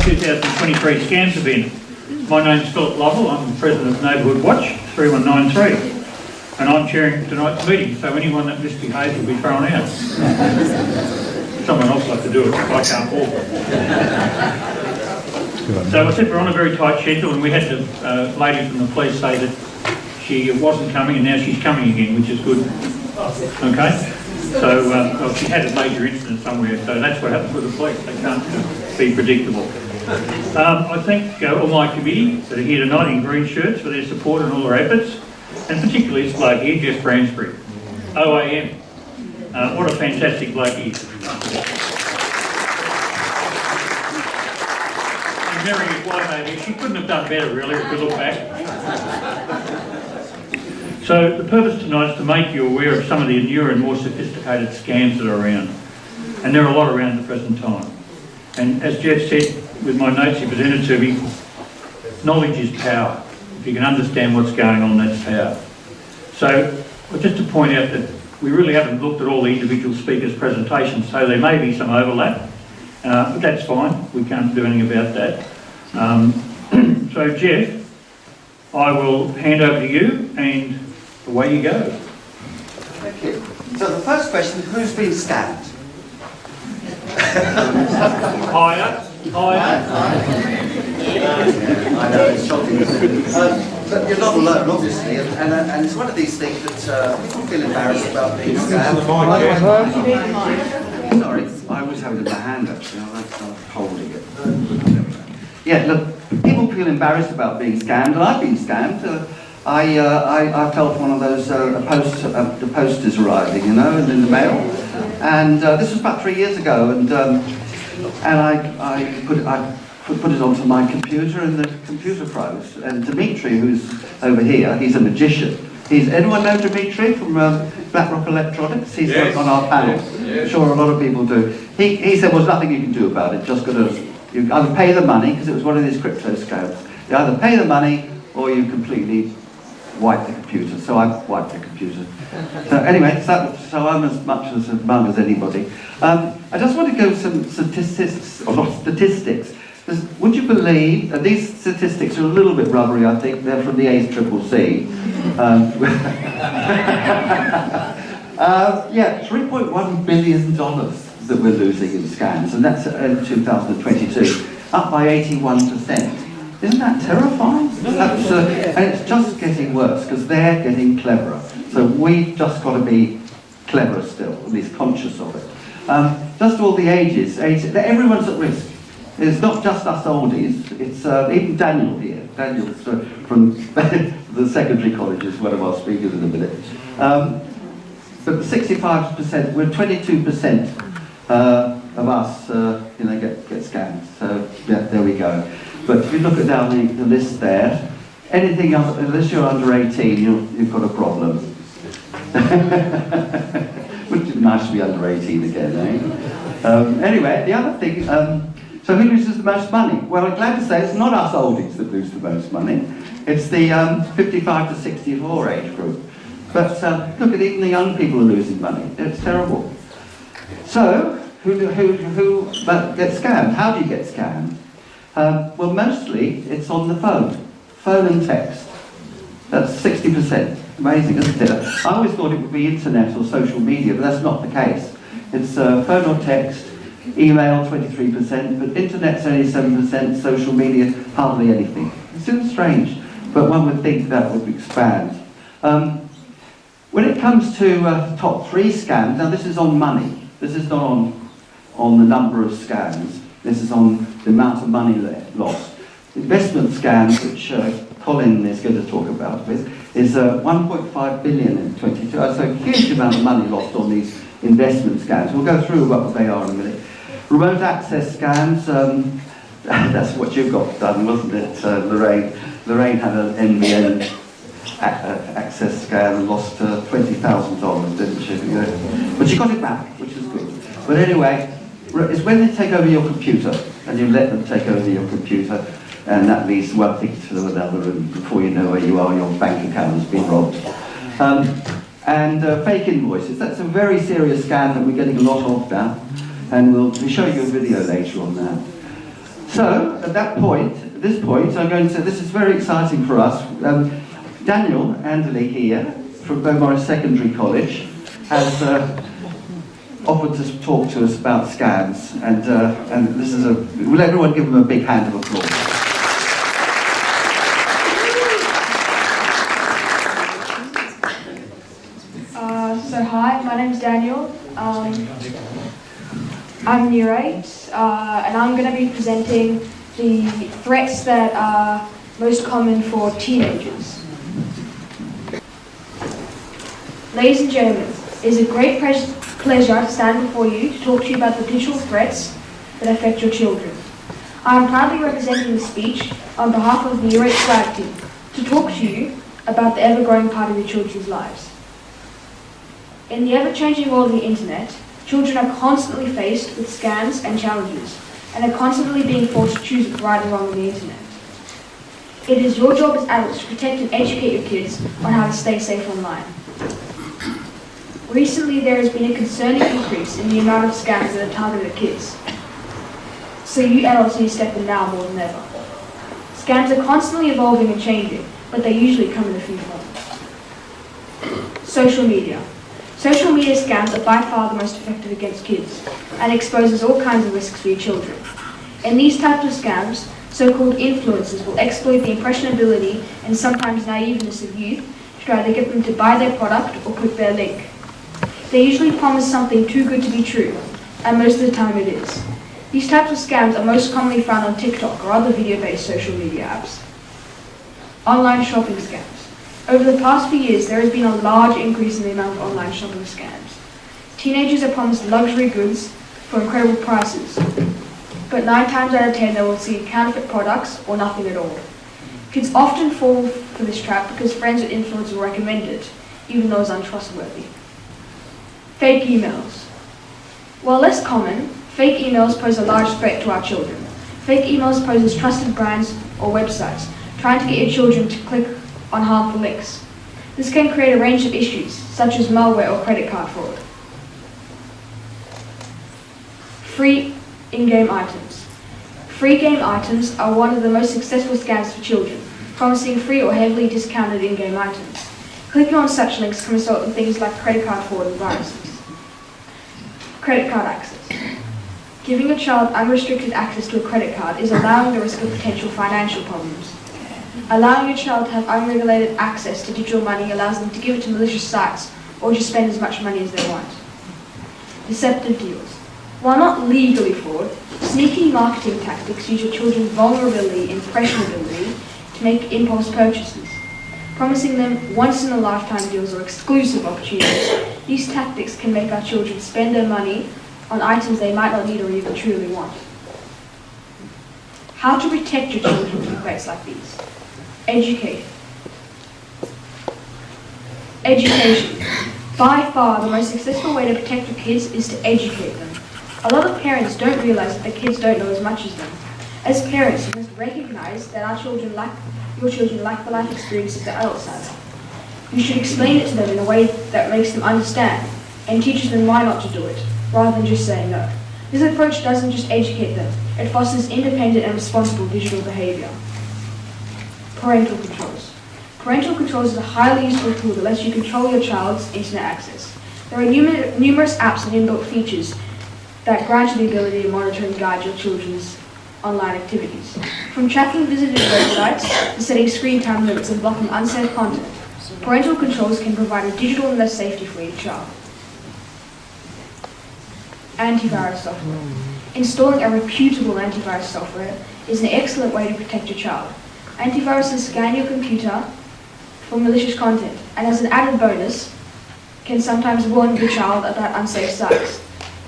2023 Scams event. My name's Philip Lovell, I'm the President of Neighbourhood Watch 3193 and I'm chairing tonight's meeting, so anyone that misbehaves will be thrown out. Someone else will have to do it, I can't walk. So I said we're on a very tight schedule and we had the lady from the police say that she wasn't coming and now she's coming again, which is good. Okay? So well, she had a major incident somewhere, so that's what happens with the police, they can't be predictable. I thank all my committee that are here tonight in green shirts for their support and all their efforts, and particularly this bloke here, Jeff Bransbury, OAM. What a fantastic bloke he is. And Mary, his wife over here, she couldn't have done better really if we look back. So the purpose tonight is to make you aware of some of the newer and more sophisticated scams that are around. And there are a lot around at the present time. And as Jeff said, with my notes he presented to me, knowledge is power. If you can understand what's going on, that's power. So just to point out that we really haven't looked at all the individual speakers' presentations, so there may be some overlap, but that's fine, we can't do anything about that. So Jeff, I will hand over to you and away you go. Thank you. So the first question, who's been scammed? Higher. I know, it's shocking, isn't it? But you're not alone, obviously, and it's one of these things that people feel embarrassed about being scammed. Sorry, I was having my hand actually, I was holding it. Yeah, look, people feel embarrassed about being scammed, and I've been scammed. I felt one of those the posters arriving, you know, in the mail, and this was about 3 years ago, and I put it onto my computer, and the computer froze. And Dimitri, who's over here, he's a magician. Anyone know Dimitri from BlackRock Electronics? He's on our panel. Yes. I'm sure a lot of people do. He said, well, there's nothing you can do about it. Just got to you either pay the money, because it was one of these crypto scams. You either pay the money or you completely wipe the computer. So I wiped the computer. So anyway, so I'm as much as a mug as anybody. I just want to go some statistics, or not statistics. Would you believe, and these statistics are a little bit rubbery, I think, they're from the ACCC. Yeah, $3.1 billion that we're losing in scams, and that's in 2022, up by 81%. Isn't that terrifying? And it's just getting worse, because they're getting cleverer. So we've just got to be cleverer still, at least conscious of it. Just all the ages, everyone's at risk. It's not just us oldies, it's even Daniel here. Daniel's from the secondary college is one of our speakers in a minute. But 65%, we're 22% of us get scammed. So yeah, there we go. But if you look at down the list there, anything else, unless you're under 18, you've got a problem. Wouldn't it be nice to be under 18 again, eh? Anyway, the other thing, so who loses the most money? Well, I'm glad to say it's not us oldies that lose the most money. It's the 55 to 64 age group. But look at even the young people are losing money. It's terrible. So, who gets scammed? How do you get scammed? Well, mostly it's on the phone and text. That's 60%. Amazing, isn't it? I always thought it would be internet or social media, but that's not the case. It's phone or text, email 23%, but internet's only 7%, social media hardly anything. It seems strange, but one would think that would expand. When it comes to top 3 scams, now this is on money. This is not on the number of scams. This is on the amount of money lost. Investment scams, which Colin is going to talk about, is 1.5 billion in 22. So a huge amount of money lost on these investment scams. We'll go through what they are in a minute. Remote access scams, that's what you got done, wasn't it, Lorraine? Lorraine had an NBN access scam and lost $20,000, didn't she? But she got it back, which is good. But anyway, it's when they take over your computer, and you let them take over your computer, and that leads one thing to another, and before you know where you are, your bank account has been robbed. And fake invoices, that's a very serious scam that we're getting a lot of now, and we'll be showing you a video later on that. So, at this point, I'm going to, this is very exciting for us. Daniel Anderle here, from Beaumaris Secondary College, has offered to talk to us about scams, and this is will everyone give him a big hand of applause? So hi, my name's Daniel. I'm year 8, and I'm going to be presenting the threats that are most common for teenagers. Ladies and gentlemen, it is a great pleasure to stand before you to talk to you about the digital threats that affect your children. I am proudly representing the speech on behalf of the year 8 swag team to talk to you about the ever-growing part of your children's lives. In the ever-changing world of the internet, children are constantly faced with scams and challenges, and are constantly being forced to choose right and wrong on the internet. It is your job as adults to protect and educate your kids on how to stay safe online. Recently, there has been a concerning increase in the amount of scams that are targeted at kids. So you adults need to step in now more than ever. Scams are constantly evolving and changing, but they usually come in a few forms. Social media. Social media scams are by far the most effective against kids and exposes all kinds of risks for your children. In these types of scams, so-called influencers will exploit the impressionability and sometimes naiveness of youth to try to get them to buy their product or click their link. They usually promise something too good to be true, and most of the time it is. These types of scams are most commonly found on TikTok or other video-based social media apps. Online shopping scams. Over the past few years, there has been a large increase in the amount of online shopping scams. Teenagers are promised luxury goods for incredible prices, but 9 times out of 10 they will see counterfeit products or nothing at all. Kids often fall for this trap because friends or influencers will recommend it, even though it's untrustworthy. Fake emails. While less common, fake emails pose a large threat to our children. Fake emails pose as trusted brands or websites, trying to get your children to click on harmful links. This can create a range of issues, such as malware or credit card fraud. Free in-game items. Free game items are one of the most successful scams for children, promising free or heavily discounted in-game items. Clicking on such links can result in things like credit card fraud and viruses. Credit card access. Giving a child unrestricted access to a credit card is allowing the risk of potential financial problems. Allowing a child to have unregulated access to digital money allows them to give it to malicious sites or just spend as much money as they want. Deceptive deals. While not legally fraud, sneaky marketing tactics use your children's vulnerability and impressionability to make impulse purchases, promising them once-in-a-lifetime deals or exclusive opportunities. These tactics can make our children spend their money on items they might not need or even truly want. How to protect your children from threats like these. Education. By far, the most successful way to protect your kids is to educate them. A lot of parents don't realize that their kids don't know as much as them. As parents, you must recognize that your children lack the life experiences that adults have. You should explain it to them in a way that makes them understand and teaches them why not to do it, rather than just saying no. This approach doesn't just educate them, it fosters independent and responsible digital behavior. Parental controls. Parental controls is a highly useful tool that lets you control your child's internet access. There are numerous apps and inbuilt features that grant you the ability to monitor and guide your children's online activities. From tracking visited websites to setting screen time limits and blocking unsafe content, parental controls can provide a digital and less safety for your child. Antivirus software. Installing a reputable antivirus software is an excellent way to protect your child. Antiviruses scan your computer for malicious content, and as an added bonus, can sometimes warn your child about unsafe sites.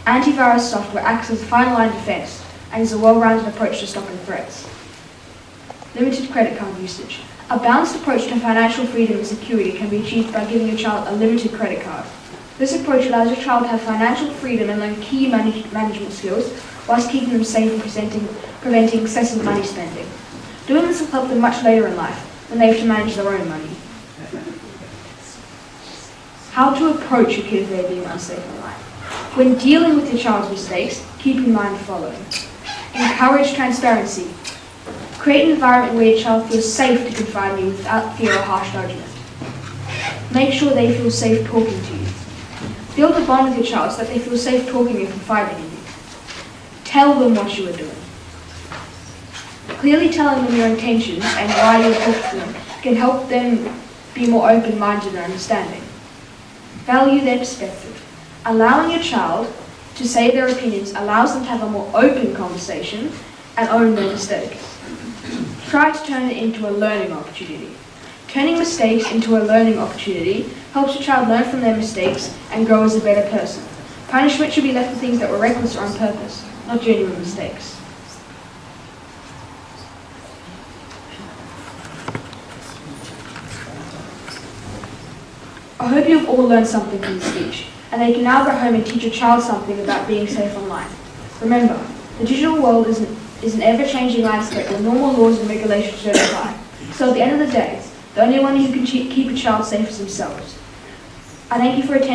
Antivirus software acts as a final line of defense and is a well-rounded approach to stopping threats. Limited credit card usage. A balanced approach to financial freedom and security can be achieved by giving your child a limited credit card. This approach allows your child to have financial freedom and learn key management skills whilst keeping them safe and preventing excessive money spending. Doing this will help them much later in life when they have to manage their own money. How to approach your kid if they're being unsafe online. When dealing with your child's mistakes, keep in mind the following. Encourage transparency. Create an environment where your child feels safe to confide in you without fear or harsh judgment. Make sure they feel safe talking to you. Build a bond with your child so that they feel safe talking and confiding in you. Tell them what you are doing. Clearly telling them your intentions and why you are talking to them can help them be more open-minded and understanding. Value their perspective. Allowing your child to say their opinions allows them to have a more open conversation and own their mistakes. Try to turn it into a learning opportunity. Turning mistakes into a learning opportunity helps your child learn from their mistakes and grow as a better person. Punishment should be left for things that were reckless or on purpose, not genuine mistakes. I hope you've all learned something from this speech, and that you can now go home and teach your child something about being safe online. Remember, the digital world is an ever-changing landscape where normal laws and regulations don't apply. So at the end of the day, the only one who can keep a child safe is themselves. I thank you for attending.